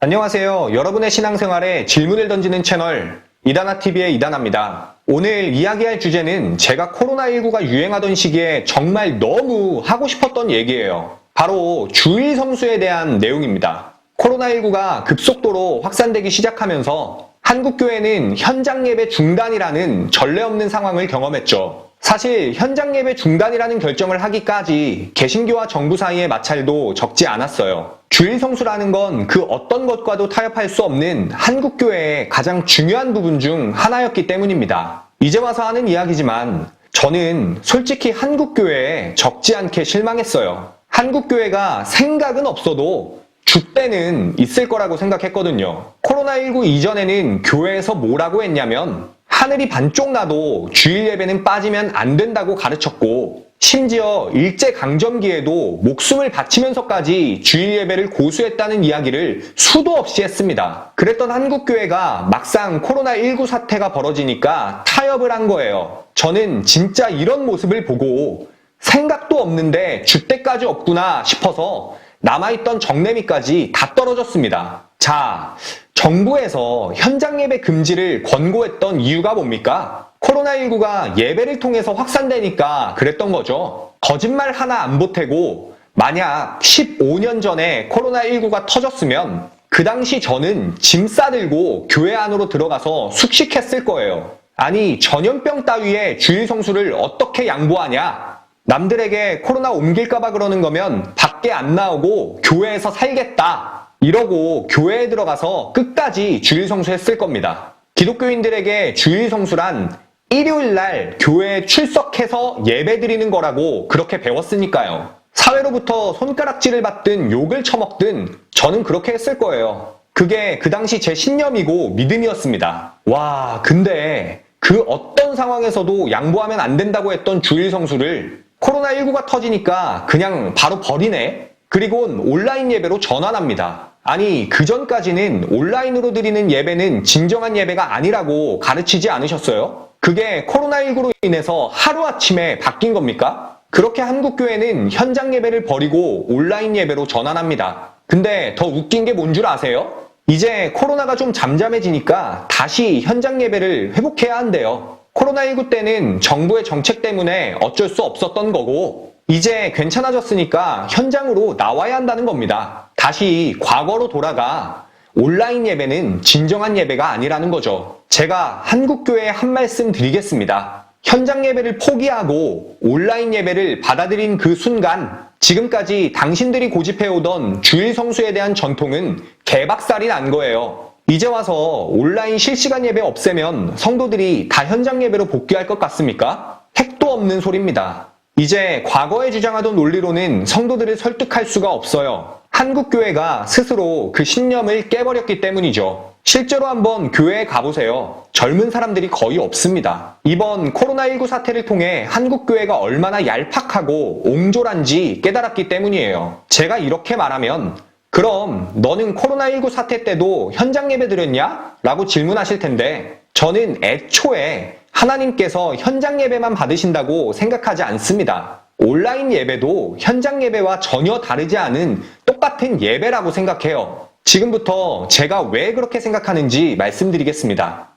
안녕하세요. 여러분의 신앙생활에 질문을 던지는 채널 이다나TV의 이다나입니다. 오늘 이야기할 주제는 제가 코로나19가 유행하던 시기에 정말 너무 하고 싶었던 얘기예요. 바로 주일 성수에 대한 내용입니다. 코로나19가 급속도로 확산되기 시작하면서 한국교회는 현장 예배 중단이라는 전례 없는 상황을 경험했죠. 사실 현장 예배 중단이라는 결정을 하기까지 개신교와 정부 사이의 마찰도 적지 않았어요. 주일 성수라는 건 그 어떤 것과도 타협할 수 없는 한국교회의 가장 중요한 부분 중 하나였기 때문입니다. 이제 와서 하는 이야기지만 저는 솔직히 한국교회에 적지 않게 실망했어요. 한국교회가 생각은 없어도 줏대는 있을 거라고 생각했거든요. 코로나19 이전에는 교회에서 뭐라고 했냐면 하늘이 반쪽 나도 주일 예배는 빠지면 안 된다고 가르쳤고, 심지어 일제강점기에도 목숨을 바치면서까지 주일 예배를 고수했다는 이야기를 수도 없이 했습니다. 그랬던 한국교회가 막상 코로나19 사태가 벌어지니까 타협을 한 거예요. 저는 진짜 이런 모습을 보고 생각도 없는데 줏대까지 없구나 싶어서 남아있던 정례미까지 다 떨어졌습니다. 자, 정부에서 현장 예배 금지를 권고했던 이유가 뭡니까? 코로나19가 예배를 통해서 확산되니까 그랬던 거죠. 거짓말 하나 안 보태고 만약 15년 전에 코로나19가 터졌으면 그 당시 저는 짐 싸들고 교회 안으로 들어가서 숙식했을 거예요. 아니, 전염병 따위의 주일 성수를 어떻게 양보하냐? 남들에게 코로나 옮길까봐 그러는 거면 밖에 안 나오고 교회에서 살겠다. 이러고 교회에 들어가서 끝까지 주일 성수했을 겁니다. 기독교인들에게 주일 성수란 일요일날 교회에 출석해서 예배 드리는 거라고 그렇게 배웠으니까요. 사회로부터 손가락질을 받든 욕을 처먹든 저는 그렇게 했을 거예요. 그게 그 당시 제 신념이고 믿음이었습니다. 와, 근데 그 어떤 상황에서도 양보하면 안 된다고 했던 주일 성수를 코로나19가 터지니까 그냥 바로 버리네? 그리고는 온라인 예배로 전환합니다. 아니, 그전까지는 온라인으로 드리는 예배는 진정한 예배가 아니라고 가르치지 않으셨어요? 그게 코로나19로 인해서 하루아침에 바뀐 겁니까? 그렇게 한국교회는 현장 예배를 버리고 온라인 예배로 전환합니다. 근데 더 웃긴 게 뭔 줄 아세요? 이제 코로나가 좀 잠잠해지니까 다시 현장 예배를 회복해야 한대요. 코로나19 때는 정부의 정책 때문에 어쩔 수 없었던 거고, 이제 괜찮아졌으니까 현장으로 나와야 한다는 겁니다. 다시 과거로 돌아가 온라인 예배는 진정한 예배가 아니라는 거죠. 제가 한국교회에 한 말씀 드리겠습니다. 현장 예배를 포기하고 온라인 예배를 받아들인 그 순간 지금까지 당신들이 고집해오던 주일 성수에 대한 전통은 개박살이 난 거예요. 이제 와서 온라인 실시간 예배 없애면 성도들이 다 현장 예배로 복귀할 것 같습니까? 택도 없는 소리입니다. 이제 과거에 주장하던 논리로는 성도들을 설득할 수가 없어요. 한국교회가 스스로 그 신념을 깨버렸기 때문이죠. 실제로 한번 교회에 가보세요. 젊은 사람들이 거의 없습니다. 이번 코로나19 사태를 통해 한국교회가 얼마나 얄팍하고 옹졸한지 깨달았기 때문이에요. 제가 이렇게 말하면 그럼 너는 코로나19 사태 때도 현장 예배 드렸냐? 라고 질문하실 텐데 저는 애초에 하나님께서 현장 예배만 받으신다고 생각하지 않습니다. 온라인 예배도 현장 예배와 전혀 다르지 않은 똑같은 예배라고 생각해요. 지금부터 제가 왜 그렇게 생각하는지 말씀드리겠습니다.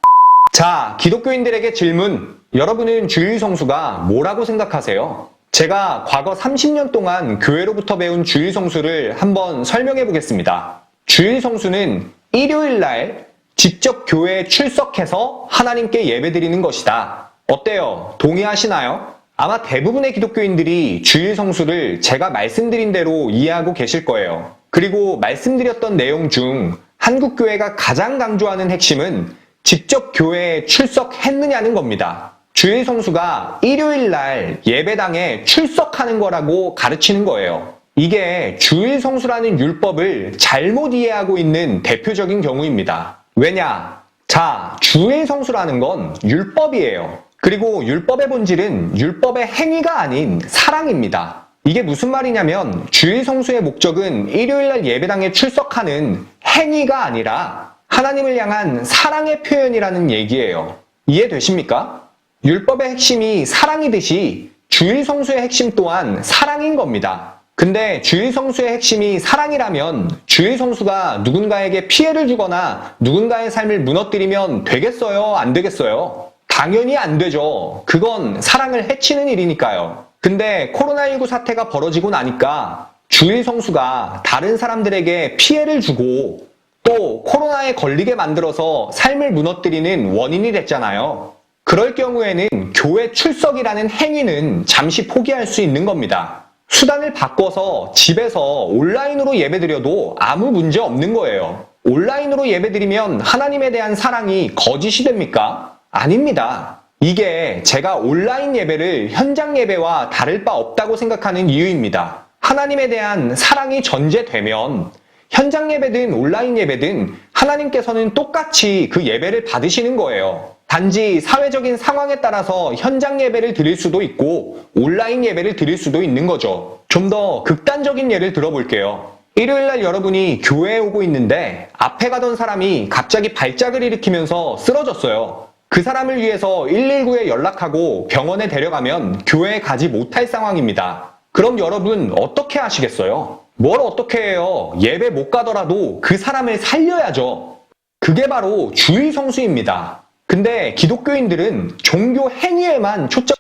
자, 기독교인들에게 질문. 여러분은 주일 성수가 뭐라고 생각하세요? 제가 과거 30년 동안 교회로부터 배운 주일 성수를 한번 설명해 보겠습니다. 주일 성수는 일요일 날 직접 교회에 출석해서 하나님께 예배드리는 것이다. 어때요? 동의하시나요? 아마 대부분의 기독교인들이 주일 성수를 제가 말씀드린 대로 이해하고 계실 거예요. 그리고 말씀드렸던 내용 중 한국교회가 가장 강조하는 핵심은 직접 교회에 출석했느냐는 겁니다. 주일 성수가 일요일 날 예배당에 출석하는 거라고 가르치는 거예요. 이게 주일 성수라는 율법을 잘못 이해하고 있는 대표적인 경우입니다. 왜냐? 자, 주일 성수라는 건 율법이에요. 그리고 율법의 본질은 율법의 행위가 아닌 사랑입니다. 이게 무슨 말이냐면 주일 성수의 목적은 일요일날 예배당에 출석하는 행위가 아니라 하나님을 향한 사랑의 표현이라는 얘기예요. 이해되십니까? 율법의 핵심이 사랑이듯이 주일 성수의 핵심 또한 사랑인 겁니다. 근데 주일 성수의 핵심이 사랑이라면 주일 성수가 누군가에게 피해를 주거나 누군가의 삶을 무너뜨리면 되겠어요? 안 되겠어요? 당연히 안 되죠. 그건 사랑을 해치는 일이니까요. 근데 코로나19 사태가 벌어지고 나니까 주일 성수가 다른 사람들에게 피해를 주고 또 코로나에 걸리게 만들어서 삶을 무너뜨리는 원인이 됐잖아요. 그럴 경우에는 교회 출석이라는 행위는 잠시 포기할 수 있는 겁니다. 수단을 바꿔서 집에서 온라인으로 예배드려도 아무 문제 없는 거예요. 온라인으로 예배드리면 하나님에 대한 사랑이 거짓이 됩니까? 아닙니다. 이게 제가 온라인 예배를 현장 예배와 다를 바 없다고 생각하는 이유입니다. 하나님에 대한 사랑이 전제되면 현장 예배든 온라인 예배든 하나님께서는 똑같이 그 예배를 받으시는 거예요. 단지 사회적인 상황에 따라서 현장 예배를 드릴 수도 있고 온라인 예배를 드릴 수도 있는 거죠. 좀 더 극단적인 예를 들어볼게요. 일요일날 여러분이 교회에 오고 있는데 앞에 가던 사람이 갑자기 발작을 일으키면서 쓰러졌어요. 그 사람을 위해서 119에 연락하고 병원에 데려가면 교회에 가지 못할 상황입니다. 그럼 여러분 어떻게 하시겠어요? 뭘 어떻게 해요? 예배 못 가더라도 그 사람을 살려야죠. 그게 바로 주일 성수입니다. 근데 기독교인들은 종교 행위에만 초점을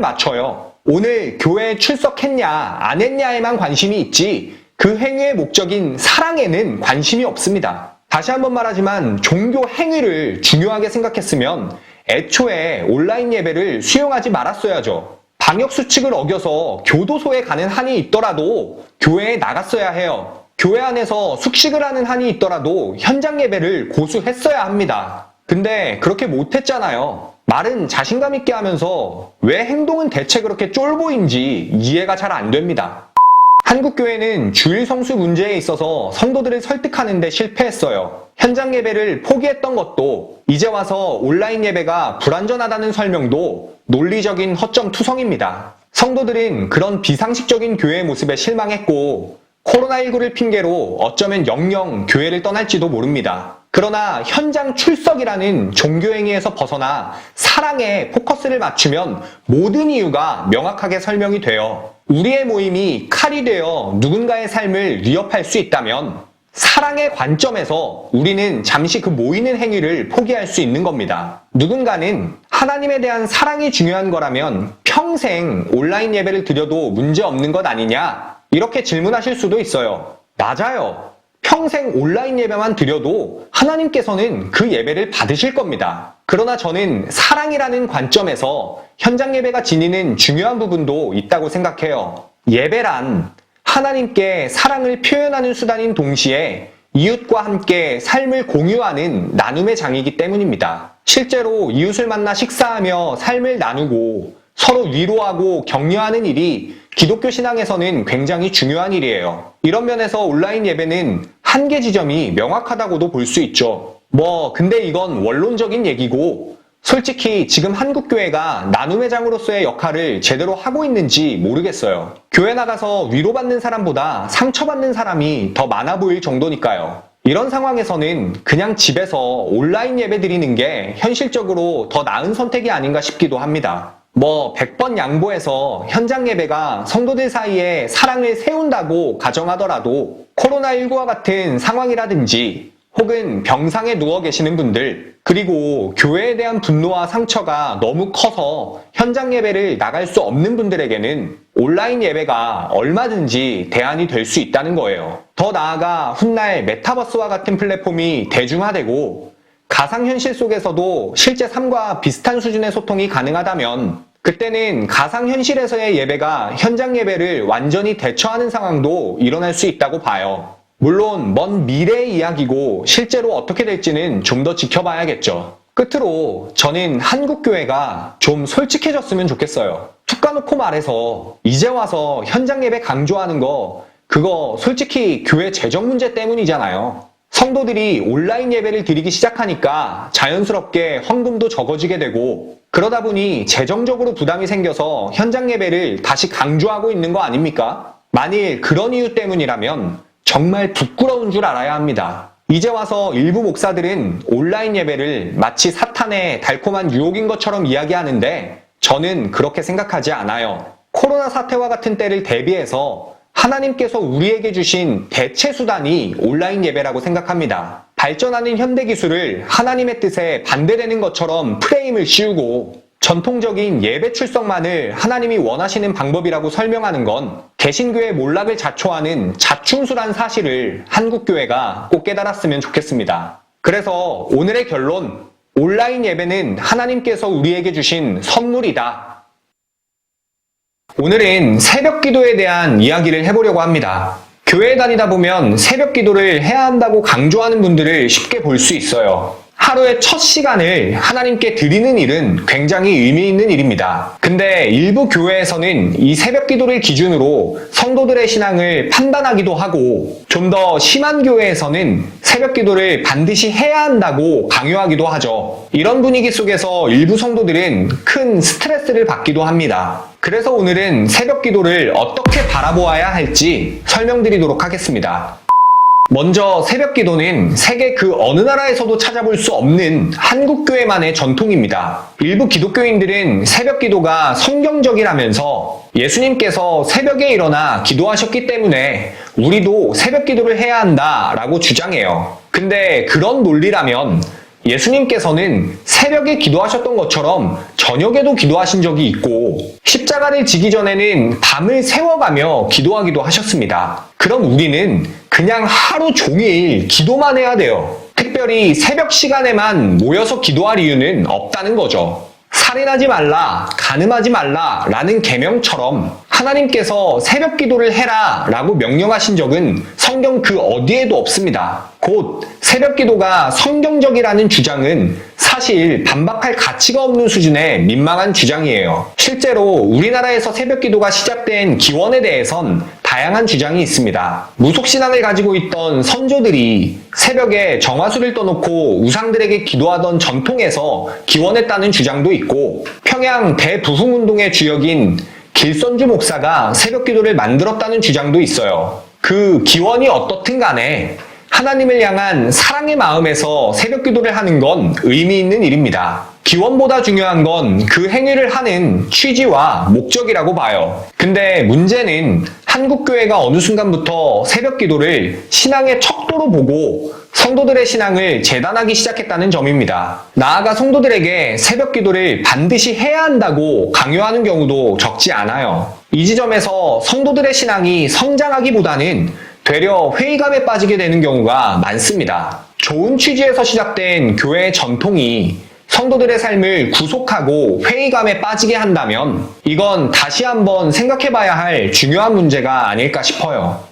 맞춰요. 오늘 교회에 출석했냐 안 했냐에만 관심이 있지 그 행위의 목적인 사랑에는 관심이 없습니다. 다시 한번 말하지만 종교 행위를 중요하게 생각했으면 애초에 온라인 예배를 수용하지 말았어야죠. 방역수칙을 어겨서 교도소에 가는 한이 있더라도 교회에 나갔어야 해요. 교회 안에서 숙식을 하는 한이 있더라도 현장 예배를 고수했어야 합니다. 근데 그렇게 못했잖아요. 말은 자신감 있게 하면서 왜 행동은 대체 그렇게 쫄보인지 이해가 잘 안 됩니다. 한국교회는 주일 성수 문제에 있어서 성도들을 설득하는 데 실패했어요. 현장 예배를 포기했던 것도 이제 와서 온라인 예배가 불완전하다는 설명도 논리적인 허점투성입니다. 성도들은 그런 비상식적인 교회의 모습에 실망했고 코로나19를 핑계로 어쩌면 영영 교회를 떠날지도 모릅니다. 그러나 현장 출석이라는 종교행위에서 벗어나 사랑에 포커스를 맞추면 모든 이유가 명확하게 설명이 돼요. 우리의 모임이 칼이 되어 누군가의 삶을 위협할 수 있다면 사랑의 관점에서 우리는 잠시 그 모이는 행위를 포기할 수 있는 겁니다. 누군가는 하나님에 대한 사랑이 중요한 거라면 평생 온라인 예배를 드려도 문제 없는 것 아니냐? 이렇게 질문하실 수도 있어요. 맞아요. 평생 온라인 예배만 드려도 하나님께서는 그 예배를 받으실 겁니다. 그러나 저는 사랑이라는 관점에서 현장 예배가 지니는 중요한 부분도 있다고 생각해요. 예배란 하나님께 사랑을 표현하는 수단인 동시에 이웃과 함께 삶을 공유하는 나눔의 장이기 때문입니다. 실제로 이웃을 만나 식사하며 삶을 나누고 서로 위로하고 격려하는 일이 기독교 신앙에서는 굉장히 중요한 일이에요. 이런 면에서 온라인 예배는 한계 지점이 명확하다고도 볼 수 있죠. 근데 이건 원론적인 얘기고 솔직히 지금 한국교회가 나눔의 장으로서의 역할을 제대로 하고 있는지 모르겠어요. 교회 나가서 위로받는 사람보다 상처받는 사람이 더 많아 보일 정도니까요. 이런 상황에서는 그냥 집에서 온라인 예배 드리는 게 현실적으로 더 나은 선택이 아닌가 싶기도 합니다. 100번 양보해서 현장 예배가 성도들 사이에 사랑을 세운다고 가정하더라도 코로나19와 같은 상황이라든지 혹은 병상에 누워 계시는 분들 그리고 교회에 대한 분노와 상처가 너무 커서 현장 예배를 나갈 수 없는 분들에게는 온라인 예배가 얼마든지 대안이 될 수 있다는 거예요. 더 나아가 훗날 메타버스와 같은 플랫폼이 대중화되고 가상현실 속에서도 실제 삶과 비슷한 수준의 소통이 가능하다면 그때는 가상현실에서의 예배가 현장 예배를 완전히 대처하는 상황도 일어날 수 있다고 봐요. 물론 먼 미래의 이야기고 실제로 어떻게 될지는 좀 더 지켜봐야겠죠. 끝으로 저는 한국교회가 좀 솔직해졌으면 좋겠어요. 툭 까놓고 말해서 이제 와서 현장 예배 강조하는 거 그거 솔직히 교회 재정 문제 때문이잖아요. 성도들이 온라인 예배를 드리기 시작하니까 자연스럽게 헌금도 적어지게 되고 그러다 보니 재정적으로 부담이 생겨서 현장 예배를 다시 강조하고 있는 거 아닙니까? 만일 그런 이유 때문이라면 정말 부끄러운 줄 알아야 합니다. 이제 와서 일부 목사들은 온라인 예배를 마치 사탄의 달콤한 유혹인 것처럼 이야기하는데 저는 그렇게 생각하지 않아요. 코로나 사태와 같은 때를 대비해서 하나님께서 우리에게 주신 대체 수단이 온라인 예배라고 생각합니다. 발전하는 현대기술을 하나님의 뜻에 반대되는 것처럼 프레임을 씌우고 전통적인 예배 출석만을 하나님이 원하시는 방법이라고 설명하는 건 개신교의 몰락을 자초하는 자충수란 사실을 한국교회가 꼭 깨달았으면 좋겠습니다. 그래서 오늘의 결론, 온라인 예배는 하나님께서 우리에게 주신 선물이다. 오늘은 새벽 기도에 대한 이야기를 해보려고 합니다. 교회에 다니다 보면 새벽 기도를 해야 한다고 강조하는 분들을 쉽게 볼 수 있어요. 하루의 첫 시간을 하나님께 드리는 일은 굉장히 의미 있는 일입니다. 근데 일부 교회에서는 이 새벽 기도를 기준으로 성도들의 신앙을 판단하기도 하고, 좀 더 심한 교회에서는 새벽 기도를 반드시 해야 한다고 강요하기도 하죠. 이런 분위기 속에서 일부 성도들은 큰 스트레스를 받기도 합니다. 그래서 오늘은 새벽 기도를 어떻게 바라보아야 할지 설명드리도록 하겠습니다. 먼저 새벽 기도는 세계 그 어느 나라에서도 찾아볼 수 없는 한국교회만의 전통입니다. 일부 기독교인들은 새벽 기도가 성경적이라면서 예수님께서 새벽에 일어나 기도하셨기 때문에 우리도 새벽 기도를 해야 한다라고 주장해요. 근데 그런 논리라면 예수님께서는 새벽에 기도하셨던 것처럼 저녁에도 기도하신 적이 있고 십자가를 지기 전에는 밤을 새워가며 기도하기도 하셨습니다. 그럼 우리는 그냥 하루 종일 기도만 해야 돼요. 특별히 새벽 시간에만 모여서 기도할 이유는 없다는 거죠. 살인하지 말라, 간음하지 말라 라는 계명처럼 하나님께서 새벽 기도를 해라 라고 명령하신 적은 성경 그 어디에도 없습니다. 곧 새벽 기도가 성경적이라는 주장은 사실 반박할 가치가 없는 수준의 민망한 주장이에요. 실제로 우리나라에서 새벽 기도가 시작된 기원에 대해선 다양한 주장이 있습니다. 무속신앙을 가지고 있던 선조들이 새벽에 정화수를 떠놓고 우상들에게 기도하던 전통에서 기원했다는 주장도 있고, 평양 대부흥운동의 주역인 길선주 목사가 새벽 기도를 만들었다는 주장도 있어요. 그 기원이 어떻든 간에 하나님을 향한 사랑의 마음에서 새벽 기도를 하는 건 의미 있는 일입니다. 기원보다 중요한 건 그 행위를 하는 취지와 목적이라고 봐요. 근데 문제는 한국교회가 어느 순간부터 새벽 기도를 신앙의 척도로 보고 성도들의 신앙을 재단하기 시작했다는 점입니다. 나아가 성도들에게 새벽 기도를 반드시 해야 한다고 강요하는 경우도 적지 않아요. 이 지점에서 성도들의 신앙이 성장하기보다는 되려 회의감에 빠지게 되는 경우가 많습니다. 좋은 취지에서 시작된 교회의 전통이 성도들의 삶을 구속하고 회의감에 빠지게 한다면 이건 다시 한번 생각해봐야 할 중요한 문제가 아닐까 싶어요.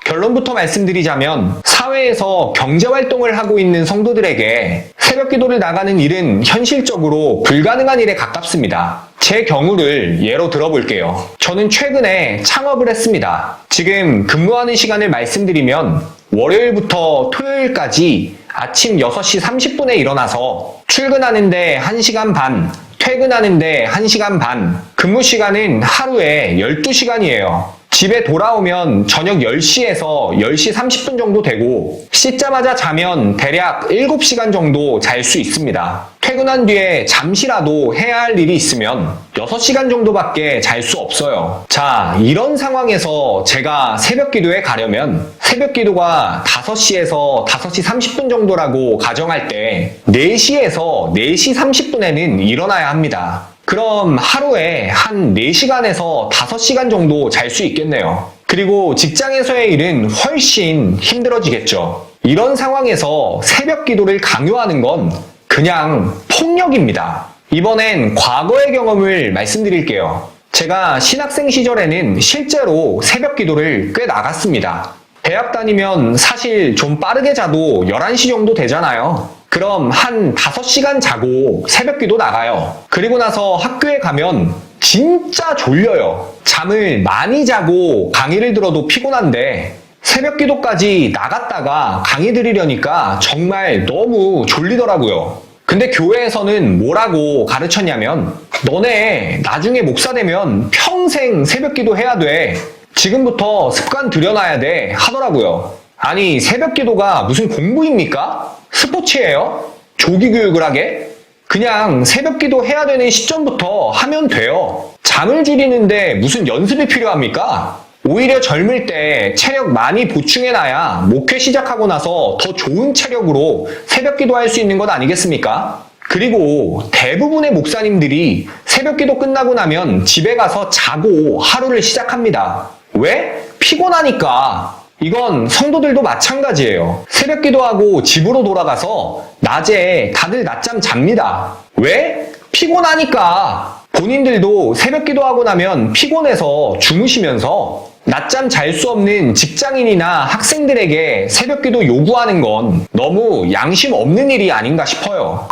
결론부터 말씀드리자면 사회에서 경제활동을 하고 있는 성도들에게 새벽 기도를 나가는 일은 현실적으로 불가능한 일에 가깝습니다. 제 경우를 예로 들어볼게요. 저는 최근에 창업을 했습니다. 지금 근무하는 시간을 말씀드리면 월요일부터 토요일까지 아침 6시 30분에 일어나서 출근하는데 1시간 반, 퇴근하는데 1시간 반, 근무 시간은 하루에 12시간이에요. 집에 돌아오면 저녁 10시에서 10시 30분 정도 되고 씻자마자 자면 대략 7시간 정도 잘 수 있습니다. 퇴근한 뒤에 잠시라도 해야 할 일이 있으면 6시간 정도밖에 잘 수 없어요. 자, 이런 상황에서 제가 새벽 기도에 가려면 새벽 기도가 5시에서 5시 30분 정도라고 가정할 때 4시에서 4시 30분에는 일어나야 합니다. 그럼 하루에 한 4시간에서 5시간 정도 잘 수 있겠네요. 그리고 직장에서의 일은 훨씬 힘들어지겠죠. 이런 상황에서 새벽 기도를 강요하는 건 그냥 폭력입니다. 이번엔 과거의 경험을 말씀드릴게요. 제가 신학생 시절에는 실제로 새벽 기도를 꽤 나갔습니다. 대학 다니면 사실 좀 빠르게 자도 11시 정도 되잖아요. 그럼 한 5시간 자고 새벽 기도 나가요. 그리고 나서 학교에 가면 진짜 졸려요. 잠을 많이 자고 강의를 들어도 피곤한데 새벽 기도까지 나갔다가 강의 들으려니까 정말 너무 졸리더라고요. 근데 교회에서는 뭐라고 가르쳤냐면 너네 나중에 목사 되면 평생 새벽 기도 해야 돼. 지금부터 습관 들여놔야 돼 하더라고요. 아니 새벽 기도가 무슨 공부입니까? 스포츠예요? 조기 교육을 하게? 그냥 새벽 기도 해야 되는 시점부터 하면 돼요. 잠을 줄이는데 무슨 연습이 필요합니까? 오히려 젊을 때 체력 많이 보충해놔야 목회 시작하고 나서 더 좋은 체력으로 새벽 기도할 수 있는 것 아니겠습니까? 그리고 대부분의 목사님들이 새벽 기도 끝나고 나면 집에 가서 자고 하루를 시작합니다. 왜? 피곤하니까. 이건 성도들도 마찬가지예요. 새벽 기도하고 집으로 돌아가서 낮에 다들 낮잠 잡니다. 왜? 피곤하니까. 본인들도 새벽 기도하고 나면 피곤해서 주무시면서 낮잠 잘 수 없는 직장인이나 학생들에게 새벽 기도 요구하는 건 너무 양심 없는 일이 아닌가 싶어요.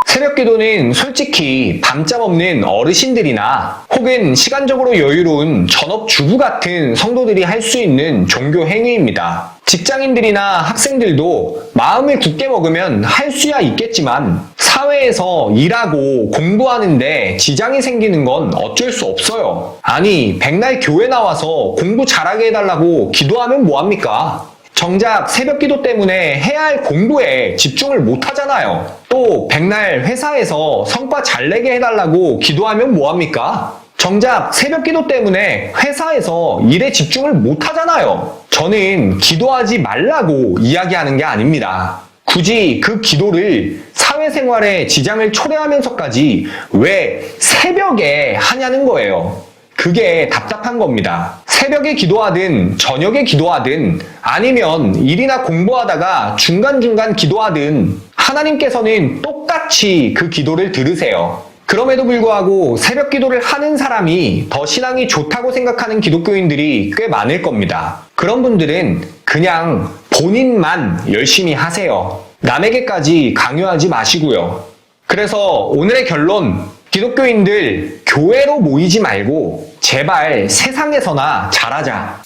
새벽 기도는 솔직히 밤잠 없는 어르신들이나 혹은 시간적으로 여유로운 전업주부 같은 성도들이 할 수 있는 종교 행위입니다. 직장인들이나 학생들도 마음을 굳게 먹으면 할 수야 있겠지만 사회에서 일하고 공부하는데 지장이 생기는 건 어쩔 수 없어요. 아니, 백날 교회 나와서 공부 잘하게 해달라고 기도하면 뭐합니까? 정작 새벽 기도 때문에 해야 할 공부에 집중을 못 하잖아요. 또 백날 회사에서 성과 잘 내게 해달라고 기도하면 뭐합니까? 정작 새벽 기도 때문에 회사에서 일에 집중을 못 하잖아요. 저는 기도하지 말라고 이야기하는 게 아닙니다. 굳이 그 기도를 사회생활에 지장을 초래하면서까지 왜 새벽에 하냐는 거예요. 그게 답답한 겁니다. 새벽에 기도하든 저녁에 기도하든 아니면 일이나 공부하다가 중간중간 기도하든 하나님께서는 똑같이 그 기도를 들으세요. 그럼에도 불구하고 새벽 기도를 하는 사람이 더 신앙이 좋다고 생각하는 기독교인들이 꽤 많을 겁니다. 그런 분들은 그냥 본인만 열심히 하세요. 남에게까지 강요하지 마시고요. 그래서 오늘의 결론, 기독교인들 교회로 모이지 말고 제발 세상에서나 잘하자.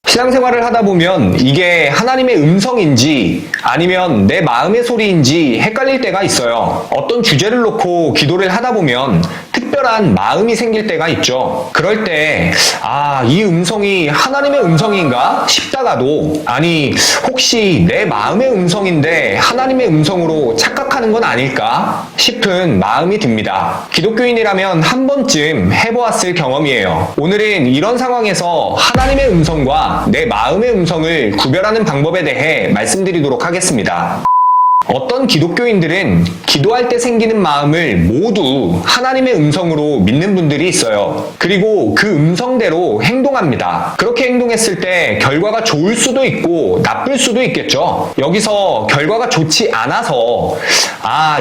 신앙생활을 하다 보면 이게 하나님의 음성인지 아니면 내 마음의 소리인지 헷갈릴 때가 있어요. 어떤 주제를 놓고 기도를 하다 보면 특별한 마음이 생길 때가 있죠. 그럴 때 이 음성이 하나님의 음성인가 싶다가도 아니 혹시 내 마음의 음성인데 하나님의 음성으로 착각하는 건 아닐까 싶은 마음이 듭니다. 기독교인이라면 한 번쯤 해보았을 경험이에요. 오늘은 이런 상황에서 하나님의 음성과 내 마음의 음성을 구별하는 방법에 대해 말씀드리도록 하겠습니다. 어떤 기독교인들은 기도할 때 생기는 마음을 모두 하나님의 음성으로 믿는 분들이 있어요. 그리고 그 음성대로 행동합니다. 그렇게 행동했을 때 결과가 좋을 수도 있고 나쁠 수도 있겠죠. 여기서 결과가 좋지 않아서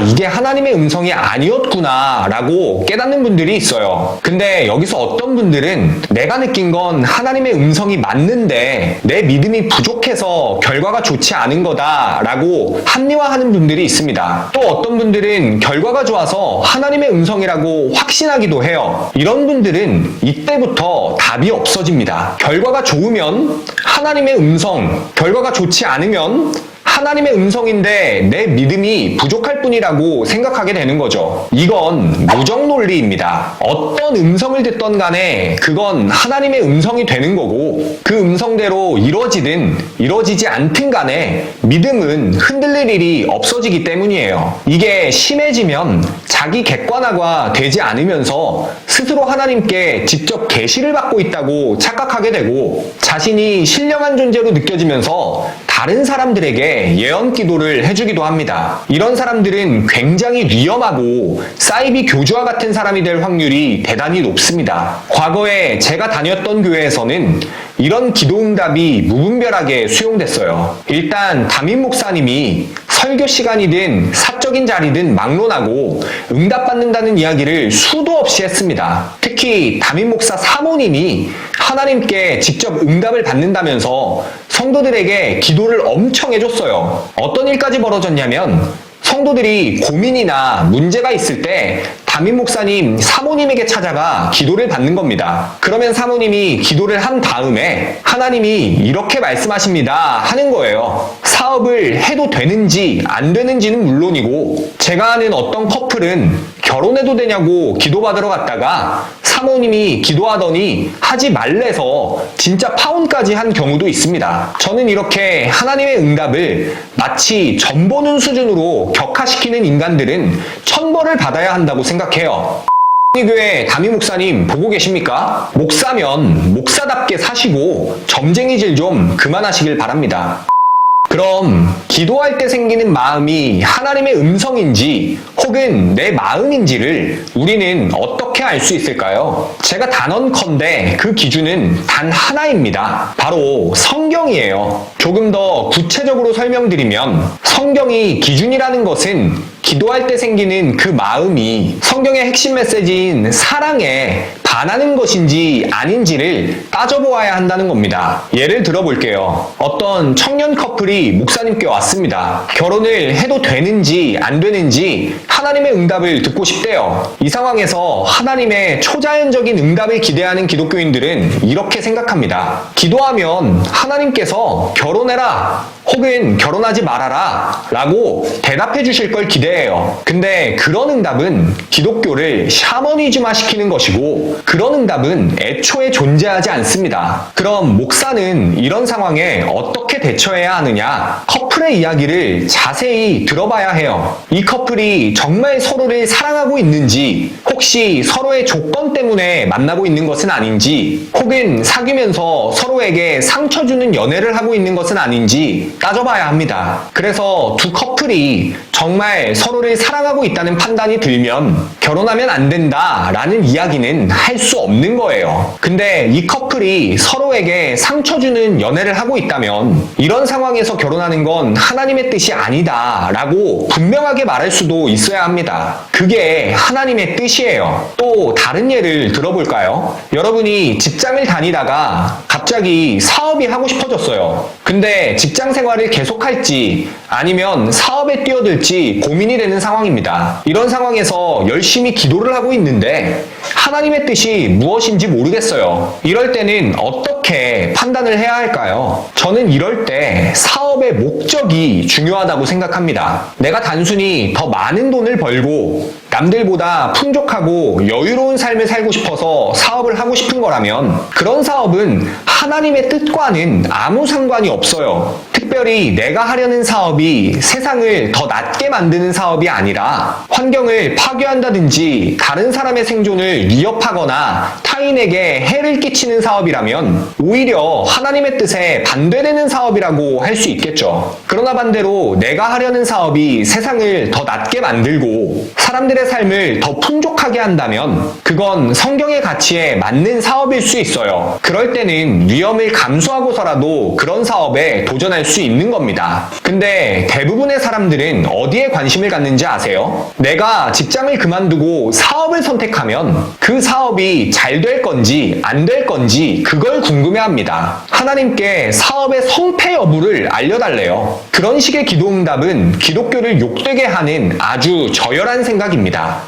이게 하나님의 음성이 아니었구나 라고 깨닫는 분들이 있어요. 근데 여기서 어떤 분들은 내가 느낀 건 하나님의 음성이 맞는데 내 믿음이 부족해서 결과가 좋지 않은 거다 라고 합리화하는 분들이 있습니다. 또 어떤 분들은 결과가 좋아서 하나님의 음성이라고 확신하기도 해요. 이런 분들은 이때부터 답이 없어집니다. 결과가 좋으면 하나님의 음성, 결과가 좋지 않으면 하나님의 음성인데 내 믿음이 부족할 뿐이라고 생각하게 되는 거죠. 이건 무정 논리입니다. 어떤 음성을 듣던 간에 그건 하나님의 음성이 되는 거고 그 음성대로 이루어지든 이루어지지 않든 간에 믿음은 흔들릴 일이 없어지기 때문이에요. 이게 심해지면 자기 객관화가 되지 않으면서 스스로 하나님께 직접 계시를 받고 있다고 착각하게 되고 자신이 신령한 존재로 느껴지면서 다른 사람들에게 예언 기도를 해주기도 합니다. 이런 사람들은 굉장히 위험하고 사이비 교주와 같은 사람이 될 확률이 대단히 높습니다. 과거에 제가 다녔던 교회에서는 이런 기도응답이 무분별하게 수용됐어요. 일단 담임 목사님이 설교 시간이든 사적인 자리든 막론하고 응답받는다는 이야기를 수도 없이 했습니다. 특히 담임 목사 사모님이 하나님께 직접 응답을 받는다면서 성도들에게 기도를 엄청 해줬어요. 어떤 일까지 벌어졌냐면 성도들이 고민이나 문제가 있을 때 담임 목사님 사모님에게 찾아가 기도를 받는 겁니다. 그러면 사모님이 기도를 한 다음에 하나님이 이렇게 말씀하십니다 하는 거예요. 사업을 해도 되는지 안 되는지는 물론이고 제가 아는 어떤 커플은 결혼해도 되냐고 기도받으러 갔다가 사모님이 기도하더니 하지 말래서 진짜 파혼까지 한 경우도 있습니다. 저는 이렇게 하나님의 응답을 마치 점 보는 수준으로 격하시키는 인간들은 천벌을 받아야 한다고 생각해요. 교회 담임 목사님 보고 계십니까? 목사면 목사답게 사시고 점쟁이질 좀 그만하시길 바랍니다. 그럼 기도할 때 생기는 마음이 하나님의 음성인지 혹은 내 마음인지를 우리는 어떻게 알 수 있을까요? 제가 단언컨대 그 기준은 단 하나입니다. 바로 성경이에요. 조금 더 구체적으로 설명드리면 성경이 기준이라는 것은 기도할 때 생기는 그 마음이 성경의 핵심 메시지인 사랑에 반하는 것인지 아닌지를 따져보아야 한다는 겁니다. 예를 들어볼게요. 어떤 청년 커플이 목사님께 왔습니다. 결혼을 해도 되는지 안 되는지 하나님의 응답을 듣고 싶대요. 이 상황에서 하나님의 초자연적인 응답을 기대하는 기독교인들은 이렇게 생각합니다. 기도하면 하나님께서 결혼해라 혹은 결혼하지 말아라 라고 대답해 주실 걸 기대해요. 근데 그런 응답은 기독교를 샤머니즘화 시키는 것이고 그런 응답은 애초에 존재하지 않습니다. 그럼 목사는 이런 상황에 어떻게 대처해야 하느냐? 커플의 이야기를 자세히 들어봐야 해요. 이 커플이 정말 서로를 사랑하고 있는지, 혹시 서로의 조건 때문에 만나고 있는 것은 아닌지, 혹은 사귀면서 서로에게 상처 주는 연애를 하고 있는 것은 아닌지 따져봐야 합니다. 그래서 두 커플이 정말 서로를 사랑하고 있다는 판단이 들면 결혼하면 안 된다라는 이야기는 할 수 없는 거예요. 근데 이 커플이 서로에게 상처 주는 연애를 하고 있다면 이런 상황에서 결혼하는 건 하나님의 뜻이 아니다라고 분명하게 말할 수도 있어야 합니다. 그게 하나님의 뜻이에요. 또 다른 예를 들어볼까요? 여러분이 직장을 다니다가 갑자기 사업이 하고 싶어졌어요. 근데 직장 생활을 계속할지 아니면 사업에 뛰어들지 고민이 되는 상황입니다. 이런 상황에서 열심히 기도를 하고 있는데 하나님의 뜻이 무엇인지 모르겠어요. 이럴 때는 어떻게 판단을 해야 할까요? 저는 이럴 때 사업의 목적이 중요하다고 생각합니다. 내가 단순히 더 많은 돈을 벌고 남들보다 풍족하고 여유로운 삶을 살고 싶어서 사업을 하고 싶은 거라면 그런 사업은 하나님의 뜻과는 아무 상관이 없어요. 특별히 내가 하려는 사업이 세상을 더 낫게 만드는 사업이 아니라 환경을 파괴한다든지 다른 사람의 생존을 위협하거나 타인에게 해를 끼치는 사업이라면 오히려 하나님의 뜻에 반대되는 사업이라고 할 수 있겠죠. 그러나 반대로 내가 하려는 사업이 세상을 더 낫게 만들고 사람들의 삶을 더 풍족하게 한다면 그건 성경의 가치에 맞는 사업일 수 있어요. 그럴 때는 위험을 감수하고서라도 그런 사업에 도전할 수 있는 겁니다. 근데 대부분의 사람들은 어디에 관심을 갖는지 아세요? 내가 직장을 그만두고 사업을 선택하면 그 사업이 잘 될 건지 안 될 건지 그걸 궁금해합니다. 하나님께 사업의 성패 여부를 알려달래요. 그런 식의 기도응답은 기독교를 욕되게 하는 아주 저열한 생각입니다.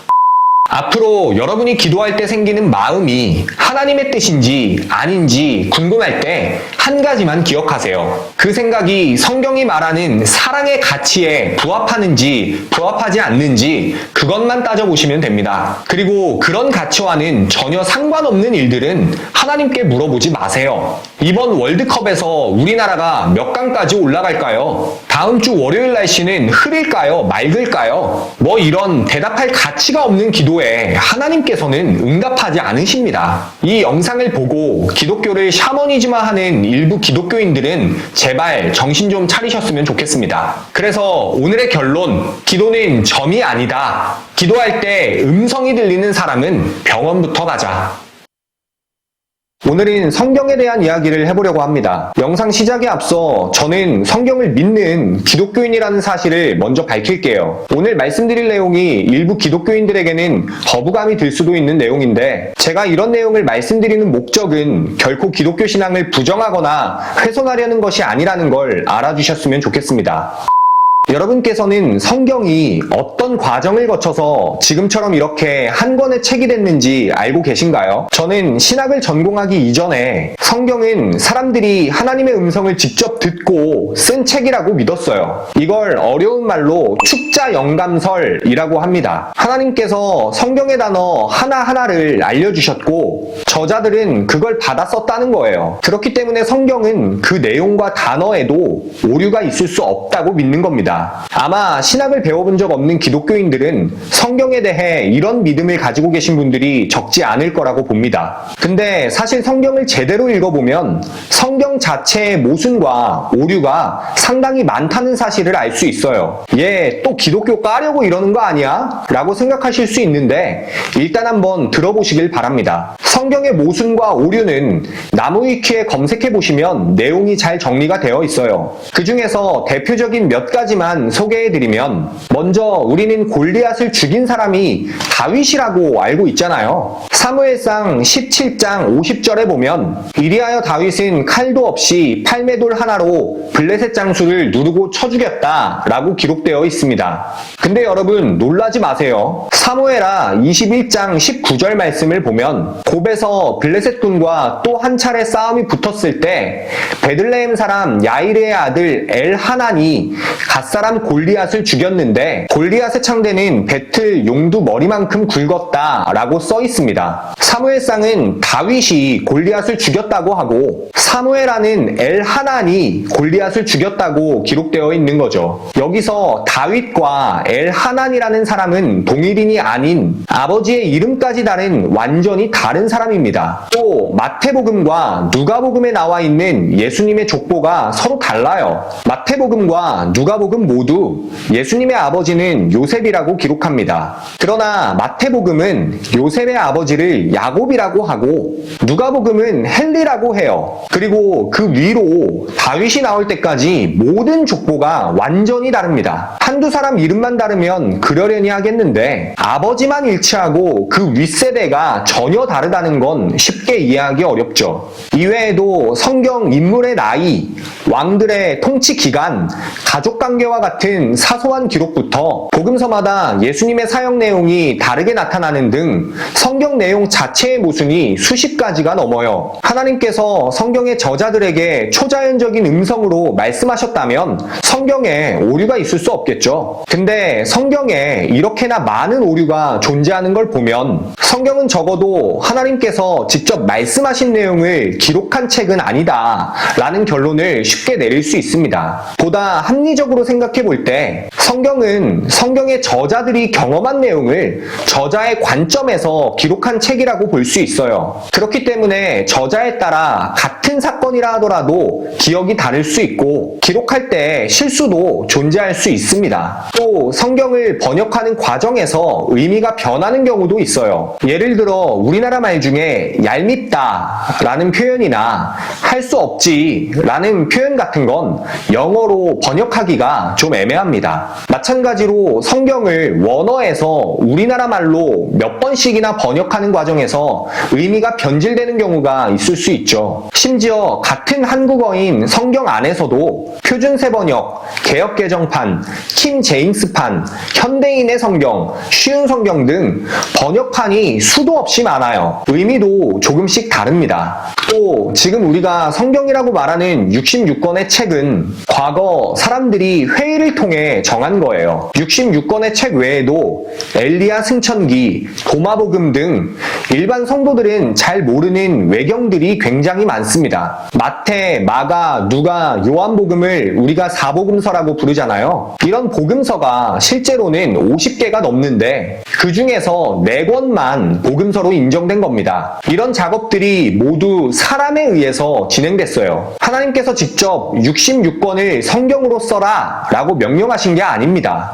앞으로 여러분이 기도할 때 생기는 마음이 하나님의 뜻인지 아닌지 궁금할 때 한 가지만 기억하세요. 그 생각이 성경이 말하는 사랑의 가치에 부합하는지 부합하지 않는지 그것만 따져보시면 됩니다. 그리고 그런 가치와는 전혀 상관없는 일들은 하나님께 물어보지 마세요. 이번 월드컵에서 우리나라가 몇 강까지 올라갈까요? 다음 주 월요일 날씨는 흐릴까요? 맑을까요? 뭐 이런 대답할 가치가 없는 기도에 하나님께서는 응답하지 않으십니다. 이 영상을 보고 기독교를 샤머니즘화하는 일부 기독교인들은 제발 정신 좀 차리셨으면 좋겠습니다. 그래서 오늘의 결론, 기도는 점이 아니다. 기도할 때 음성이 들리는 사람은 병원부터 가자. 오늘은 성경에 대한 이야기를 해보려고 합니다. 영상 시작에 앞서 저는 성경을 믿는 기독교인이라는 사실을 먼저 밝힐게요. 오늘 말씀드릴 내용이 일부 기독교인들에게는 거부감이 들 수도 있는 내용인데 제가 이런 내용을 말씀드리는 목적은 결코 기독교 신앙을 부정하거나 훼손하려는 것이 아니라는 걸 알아주셨으면 좋겠습니다. 여러분께서는 성경이 어떤 과정을 거쳐서 지금처럼 이렇게 한 권의 책이 됐는지 알고 계신가요? 저는 신학을 전공하기 이전에 성경은 사람들이 하나님의 음성을 직접 듣고 쓴 책이라고 믿었어요. 이걸 어려운 말로 축자 영감설이라고 합니다. 하나님께서 성경의 단어 하나하나를 알려주셨고 저자들은 그걸 받아 썼다는 거예요. 그렇기 때문에 성경은 그 내용과 단어에도 오류가 있을 수 없다고 믿는 겁니다. 있습니다. 아마 신학을 배워본 적 없는 기독교인들은 성경에 대해 이런 믿음을 가지고 계신 분들이 적지 않을 거라고 봅니다. 근데 사실 성경을 제대로 읽어보면 성경 자체의 모순과 오류가 상당히 많다는 사실을 알 수 있어요. 얘 또 기독교 까려고 이러는 거 아니야? 라고 생각하실 수 있는데 일단 한번 들어보시길 바랍니다. 성경의 모순과 오류는 나무위키에 검색해보시면 내용이 잘 정리가 되어 있어요. 그 중에서 대표적인 몇 가지만 소개해드리면, 먼저 우리는 골리앗을 죽인 사람이 다윗이라고 알고 있잖아요. 사무엘상 17장 50절에 보면 이리하여 다윗은 칼도 없이 팔매돌 하나로 블레셋 장수를 누르고 쳐 죽였다 라고 기록되어 있습니다. 근데 여러분 놀라지 마세요. 사무엘하 21장 19절 말씀을 보면 곱에서 블레셋 군과 또 한 차례 싸움이 붙었을 때 베들레헴 사람 야이르의 아들 엘하난이 갓사람 골리앗을 죽였는데 골리앗의 창대는 배틀 용두 머리만큼 굵었다 라고 써 있습니다. 사무엘상은 다윗이 골리앗을 죽였다고 하고 사무엘하는 엘하난이 골리앗을 죽였다고 기록되어 있는 거죠. 여기서 다윗과 엘하난이라는 사람은 동일인이 아닌 아버지의 이름까지 다른 완전히 다른 사람입니다. 또 마태복음과 누가복음에 나와 있는 예수님의 족보가 서로 달라요. 마태복음과 누가복음 모두 예수님의 아버지는 요셉이라고 기록합니다. 그러나 마태복음은 요셉의 아버지를 야곱이라고 하고 누가복음은 헬리라고 해요. 그리고 그 위로 다윗이 나올 때까지 모든 족보가 완전히 다릅니다. 한두 사람 이름만 다르면 그러려니 하겠는데 아버지만 일치하고 그 윗세대가 전혀 다르다는 건 쉽게 이해하기 어렵죠. 이외에도 성경 인물의 나이, 왕들의 통치 기간, 가족관계와 같은 사소한 기록부터 복음서마다 예수님의 사역 내용이 다르게 나타나는 등 성경 내용 자체의 모순이 수십 가지가 넘어요. 하나님께서 성경의 저자들에게 초자연적인 음성으로 말씀하셨다면 성경에 오류가 있을 수 없겠죠. 근데 성경에 이렇게나 많은 오류가 존재하는 걸 보면 성경은 적어도 하나님께서 직접 말씀하신 내용을 기록한 책은 아니다 라는 결론을 쉽게 내릴 수 있습니다. 보다 합리적으로 생각해 볼 때 성경은 성경의 저자들이 경험한 내용을 저자의 관점에서 기록한 책이라고 볼 수 있어요. 그렇기 때문에 저자에 따라 같은 사건이라 하더라도 기억이 다를 수 있고 기록할 때 실수도 존재할 수 있습니다. 또 성경을 번역하는 과정에서 의미가 변하는 경우도 있어요. 예를 들어 우리나라 말 중에 얄밉다 라는 표현이나 할 수 없지 라는 표현 같은 건 영어로 번역하기가 좀 애매합니다. 마찬가지로 성경을 원어에서 우리나라 말로 몇 번씩이나 번역하는 과정에서 의미가 변질되는 경우가 있을 수 있죠. 심지어 같은 한국어인 성경 안에서도 표준세 번역, 개역개정판, 킹 제임스판, 현대인의 성경, 쉬운 성경 등 번역판이 수도 없이 많아요. 의미도 조금씩 다릅니다. 또 지금 우리가 성경이라고 말하는 66권의 책은 과거 사람들이 회의를 통해 정한 거예요. 66권의 책 외에도 엘리야 승천기, 도마복음 등 일반 성도들은 잘 모르는 외경들이 굉장히 많습니다. 마태, 마가, 누가, 요한복음을 우리가 사복음서라고 부르잖아요. 이런 복음서가 실제로는 50개가 넘는데 그 중에서 4권만 복음서로 인정된 겁니다. 이런 작업들이 모두 사람에 의해서 진행됐어요. 하나님께서 직접 66권을 성경으로 써라 라고 명령하신 게 아닙니다.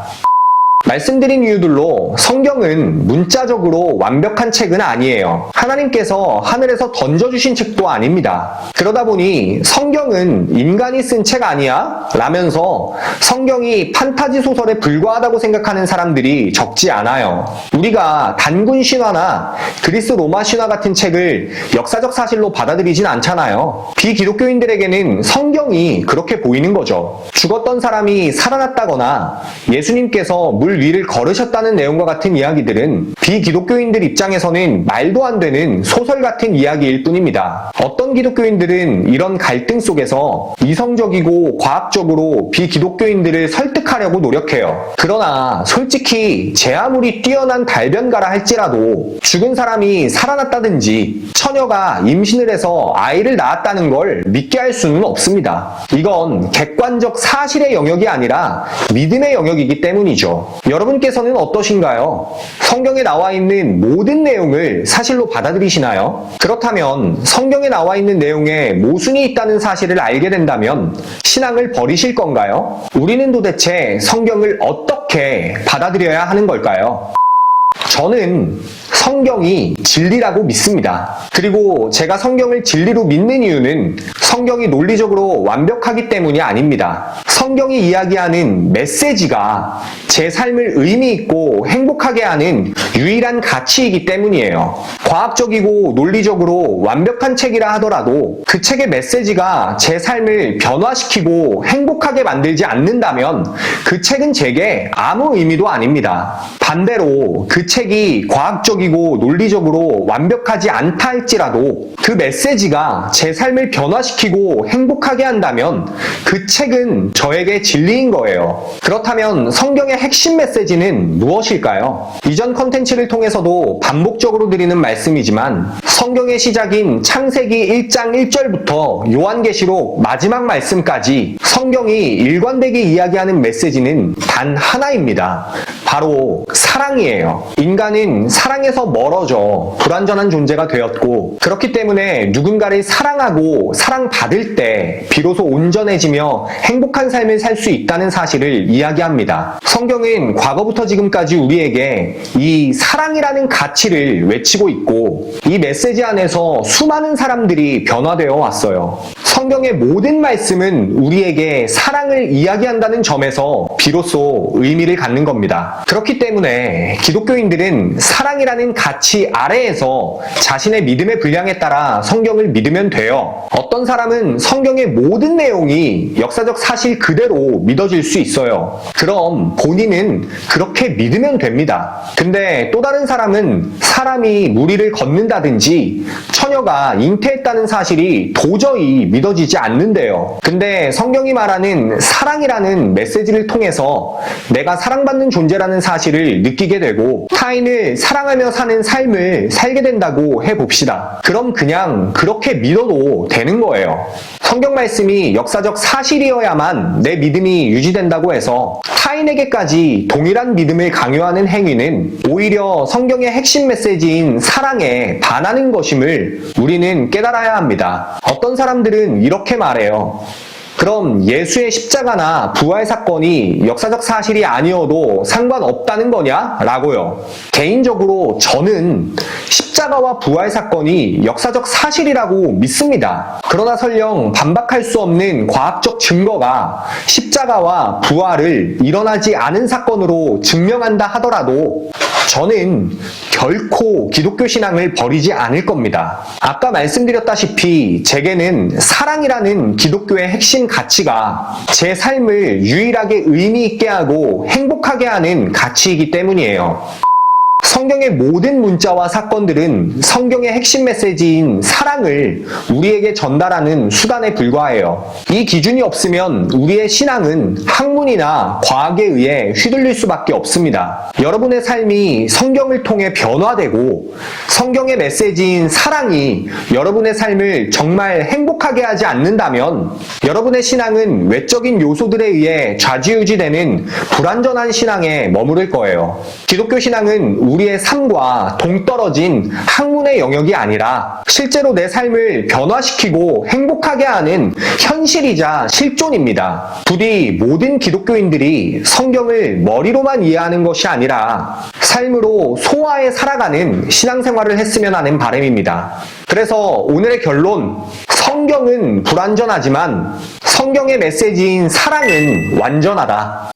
말씀드린 이유들로 성경은 문자적으로 완벽한 책은 아니에요. 하나님께서 하늘에서 던져주신 책도 아닙니다. 그러다 보니 성경은 인간이 쓴 책 아니야? 라면서 성경이 판타지 소설에 불과하다고 생각하는 사람들이 적지 않아요. 우리가 단군 신화나 그리스 로마 신화 같은 책을 역사적 사실로 받아들이진 않잖아요. 비기독교인들에게는 성경이 그렇게 보이는 거죠. 죽었던 사람이 살아났다거나 예수님께서 물 돌 위를 걸으셨다는 내용과 같은 이야기들은 비기독교인들 입장에서는 말도 안 되는 소설 같은 이야기일 뿐입니다. 어떤 기독교인들은 이런 갈등 속에서 이성적이고 과학적으로 비기독교인들을 설득하려고 노력해요. 그러나 솔직히 제 아무리 뛰어난 달변가라 할지라도 죽은 사람이 살아났다든지 처녀가 임신을 해서 아이를 낳았다는 걸 믿게 할 수는 없습니다. 이건 객관적 사실의 영역이 아니라 믿음의 영역이기 때문이죠. 여러분께서는 어떠신가요? 성경에 나와 있는 모든 내용을 사실로 받아들이시나요? 그렇다면 성경에 나와 있는 내용에 모순이 있다는 사실을 알게 된다면 신앙을 버리실 건가요? 우리는 도대체 성경을 어떻게 받아들여야 하는 걸까요? 저는 성경이 진리라고 믿습니다. 그리고 제가 성경을 진리로 믿는 이유는 성경이 논리적으로 완벽하기 때문이 아닙니다. 성경이 이야기하는 메시지가 제 삶을 의미 있고 행복하게 하는 유일한 가치이기 때문이에요. 과학적이고 논리적으로 완벽한 책이라 하더라도 그 책의 메시지가 제 삶을 변화시키고 행복하게 만들지 않는다면 그 책은 제게 아무 의미도 아닙니다. 반대로 그 책이 과학적이고 논리적으로 완벽하지 않다 할지라도 그 메시지가 제 삶을 변화시키고 행복하게 한다면 그 책은 저에게 진리인 거예요. 그렇다면 성경의 핵심 메시지는 무엇일까요? 이전 컨텐츠를 통해서도 반복적으로 드리는 말씀이지만 성경의 시작인 창세기 1장 1절부터 요한계시록 마지막 말씀까지 성경이 일관되게 이야기하는 메시지는 단 하나입니다. 바로 사랑이에요. 인간은 사랑에서 멀어져 불완전한 존재가 되었고 그렇기 때문에 누군가를 사랑하고 사랑받을 때 비로소 온전해지며 행복한 삶을 살 수 있다는 사실을 이야기합니다. 성경은 과거부터 지금까지 우리에게 이 사랑이라는 가치를 외치고 있고 이 메시지 안에서 수많은 사람들이 변화되어 왔어요. 성경의 모든 말씀은 우리에게 사랑을 이야기한다는 점에서 비로소 의미를 갖는 겁니다. 그렇기 때문에 기독교인들은 사랑이라는 가치 아래에서 자신의 믿음의 분량에 따라 성경을 믿으면 돼요. 어떤 사람은 성경의 모든 내용이 역사적 사실 그대로 믿어질 수 있어요. 그럼 본인은 그렇게 믿으면 됩니다. 근데 또 다른 사람은 사람이 무리를 걷는다든지 처녀가 잉태했다는 사실이 도저히 믿어지지 않는데요. 근데 성경이 말하는 사랑이라는 메시지를 통해서 내가 사랑받는 존재라는 사실을 느끼게 되고 타인을 사랑하며 사는 삶을 살게 된다고 해봅시다. 그럼 그냥 그렇게 믿어도 되는 거예요. 성경 말씀이 역사적 사실이어야만 내 믿음이 유지된다고 해서 타인에게까지 동일한 믿음을 강요하는 행위는 오히려 성경의 핵심 메시지인 사랑에 반하는 것임을 우리는 깨달아야 합니다. 어떤 사람들은 이렇게 말해요. 그럼 예수의 십자가나 부활 사건이 역사적 사실이 아니어도 상관없다는 거냐? 라고요. 개인적으로 저는 십자가와 부활 사건이 역사적 사실이라고 믿습니다. 그러나 설령 반박할 수 없는 과학적 증거가 십자가와 부활을 일어나지 않은 사건으로 증명한다 하더라도 저는 결코 기독교 신앙을 버리지 않을 겁니다. 아까 말씀드렸다시피 제게는 사랑이라는 기독교의 핵심 가치가 제 삶을 유일하게 의미 있게 하고 행복하게 하는 가치이기 때문이에요. 성경의 모든 문자와 사건들은 성경의 핵심 메시지인 사랑을 우리에게 전달하는 수단에 불과해요. 이 기준이 없으면 우리의 신앙은 학문이나 과학에 의해 휘둘릴 수밖에 없습니다. 여러분의 삶이 성경을 통해 변화되고 성경의 메시지인 사랑이 여러분의 삶을 정말 행복하게 하지 않는다면 여러분의 신앙은 외적인 요소들에 의해 좌지우지되는 불완전한 신앙에 머무를 거예요. 기독교 신앙은 우리의 삶과 동떨어진 학문의 영역이 아니라 실제로 내 삶을 변화시키고 행복하게 하는 현실이자 실존입니다. 부디 모든 기독교인들이 성경을 머리로만 이해하는 것이 아니라 삶으로 소화해 살아가는 신앙생활을 했으면 하는 바람입니다. 그래서 오늘의 결론, 성경은 불완전하지만 성경의 메시지인 사랑은 완전하다.